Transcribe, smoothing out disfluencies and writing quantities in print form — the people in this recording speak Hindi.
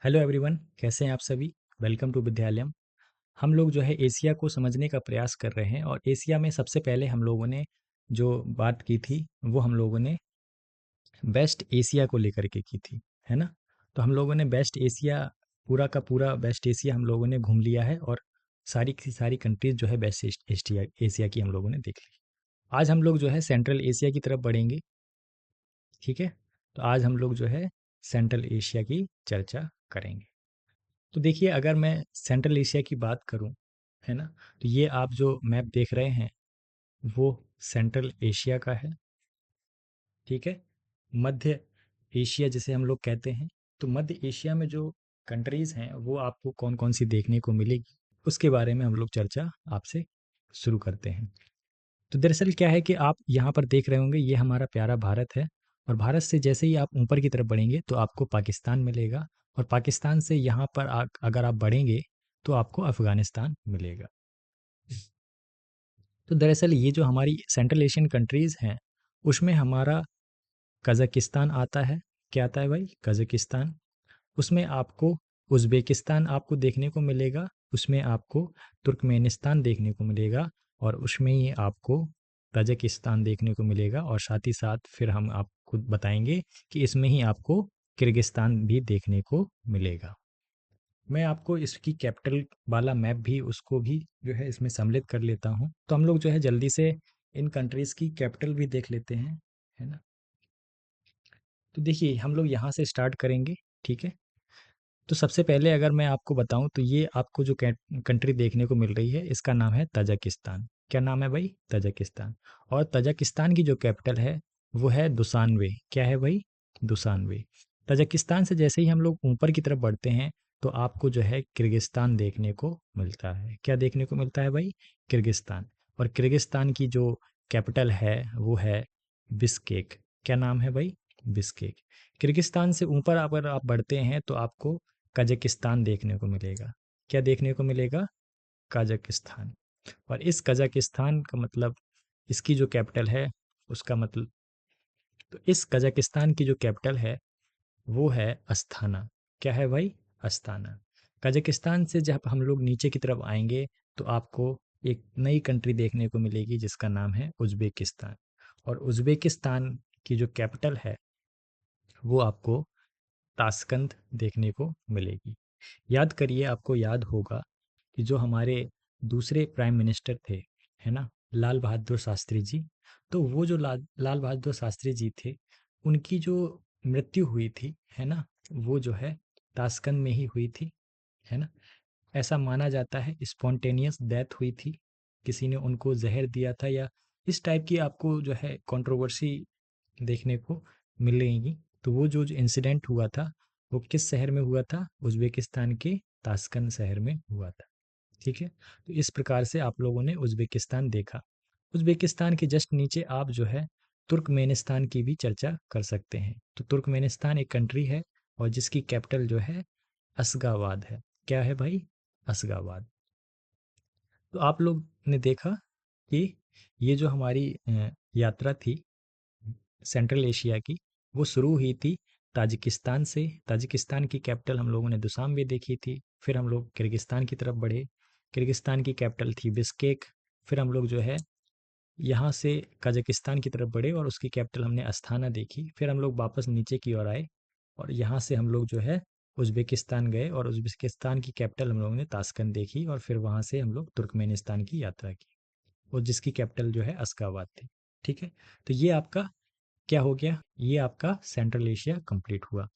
हेलो एवरीवन, कैसे हैं आप सभी। Welcome to Vidyalayam. हम लोग जो है एशिया को समझने का प्रयास कर रहे हैं और एशिया में सबसे पहले हम लोगों ने जो बात की थी वो हम लोगों ने वेस्ट एशिया को लेकर के की थी, है ना। तो हम लोगों ने वेस्ट एशिया पूरा का पूरा वेस्ट एशिया हम लोगों ने घूम लिया है और सारी की सारी कंट्रीज जो है वेस्ट एशिया एशिया की हम लोगों ने देख ली। आज हम लोग जो है सेंट्रल एशिया की तरफ बढ़ेंगे। ठीक है, तो आज हम लोग जो है सेंट्रल एशिया की चर्चा करेंगे। तो देखिए, अगर मैं सेंट्रल एशिया की बात करूं, है ना, तो ये आप जो मैप देख रहे हैं वो सेंट्रल एशिया का है। ठीक है, मध्य एशिया जिसे हम लोग कहते हैं। तो मध्य एशिया में जो कंट्रीज़ हैं वो आपको कौन कौन सी देखने को मिलेगी, उसके बारे में हम लोग चर्चा आपसे शुरू करते हैं। तो दरअसल क्या है कि आप यहाँ पर देख रहे होंगे, ये हमारा प्यारा भारत है। और भारत से जैसे ही आप ऊपर की तरफ बढ़ेंगे तो आपको पाकिस्तान मिलेगा। और पाकिस्तान से यहाँ पर अगर आप बढ़ेंगे तो आपको अफ़गानिस्तान मिलेगा। तो दरअसल ये जो हमारी सेंट्रल एशियन कंट्रीज़ हैं उसमें हमारा कज़ाकिस्तान आता है। क्या आता है भाई? कज़ाकिस्तान। उसमें आपको उज़्बेकिस्तान आपको देखने को मिलेगा, उसमें आपको तुर्कमेनिस्तान देखने को मिलेगा, और उसमें ही आपको ताजिकिस्तान देखने को मिलेगा। और साथ ही साथ फिर हम आपको बताएंगे कि इसमें ही आपको किर्गिस्तान भी देखने को मिलेगा। मैं आपको इसकी कैपिटल वाला मैप भी उसको भी जो है इसमें सम्मिलित कर लेता हूँ। तो हम लोग जो है जल्दी से इन कंट्रीज़ की कैपिटल भी देख लेते हैं, है ना। तो देखिए, हम लोग यहाँ से स्टार्ट करेंगे। ठीक है, तो सबसे पहले अगर मैं आपको बताऊं तो ये आपको जो कंट्री देखने को मिल रही है इसका नाम है तजाकिस्तान। क्या नाम है भाई? तजाकिस्तान। और तजाकिस्तान की जो कैपिटल है वो है दुसानवे। क्या है भाई? दुसानवे। तजाकिस्तान से जैसे ही हम लोग ऊपर की तरफ बढ़ते हैं तो आपको जो है किर्गिस्तान देखने को मिलता है। क्या देखने को मिलता है भाई? किर्गिस्तान। और किर्गिस्तान की जो कैपिटल है वो है बिस्केक। क्या नाम है भाई? बिस्केक। किर्गिस्तान से ऊपर अगर आप बढ़ते हैं तो आपको कजाकिस्तान देखने को मिलेगा। क्या देखने को मिलेगा? कजाकिस्तान। और इस कजाकिस्तान का मतलब, इसकी जो कैपिटल है उसका मतलब, तो इस कजाकिस्तान की जो कैपिटल है वो है अस्थाना। क्या है भाई? अस्थाना। कजाकिस्तान से जब हम लोग नीचे की तरफ आएंगे तो आपको एक नई कंट्री देखने को मिलेगी जिसका नाम है उज़्बेकिस्तान। और उज़्बेकिस्तान की जो कैपिटल है वो आपको ताशकंद देखने को मिलेगी। याद करिए, आपको याद होगा कि जो हमारे दूसरे प्राइम मिनिस्टर थे, है ना, लाल बहादुर शास्त्री जी। तो वो जो लाल बहादुर शास्त्री जी थे, उनकी जो मृत्यु हुई थी, है ना, वो जो है ताशकंद में ही हुई थी, है ना। ऐसा माना जाता है स्पॉन्टेनियस डेथ हुई थी, किसी ने उनको जहर दिया था, या इस टाइप की आपको जो है कंट्रोवर्सी देखने को मिलेंगी। तो वो जो इंसिडेंट हुआ था वो किस शहर में हुआ था? उज़्बेकिस्तान के ताशकंद शहर में हुआ था। ठीक है, तो इस प्रकार से आप लोगों ने उज़्बेकिस्तान देखा। उज़्बेकिस्तान के जस्ट नीचे आप जो है तुर्कमेनिस्तान की भी चर्चा कर सकते हैं। तो तुर्कमेनिस्तान एक कंट्री है और जिसकी कैपिटल जो है अशगाबाद है। क्या है भाई? अशगाबाद। तो आप लोग ने देखा कि ये जो हमारी यात्रा थी सेंट्रल एशिया की, वो शुरू हुई थी ताजिकिस्तान से। ताजिकिस्तान की कैपिटल हम लोगों ने दुशांबे देखी थी। फिर हम लोग किर्गिस्तान की तरफ बढ़े। किर्गिस्तान की कैपिटल थी बिश्केक। फिर हम लोग जो है यहाँ से कजाकिस्तान की तरफ बढ़े और उसकी कैपिटल हमने अस्थाना देखी। फिर हम लोग वापस नीचे की ओर आए और यहाँ से हम लोग जो है उज़्बेकिस्तान गए और उज़्बेकिस्तान की कैपिटल हम लोगों ने ताशकंद देखी। और फिर वहाँ से हम लोग तुर्कमेनिस्तान की यात्रा की और जिसकी कैपिटल जो है अशगाबाद थी। ठीक है, तो ये आपका क्या हो गया? ये आपका सेंट्रल एशिया कंप्लीट हुआ।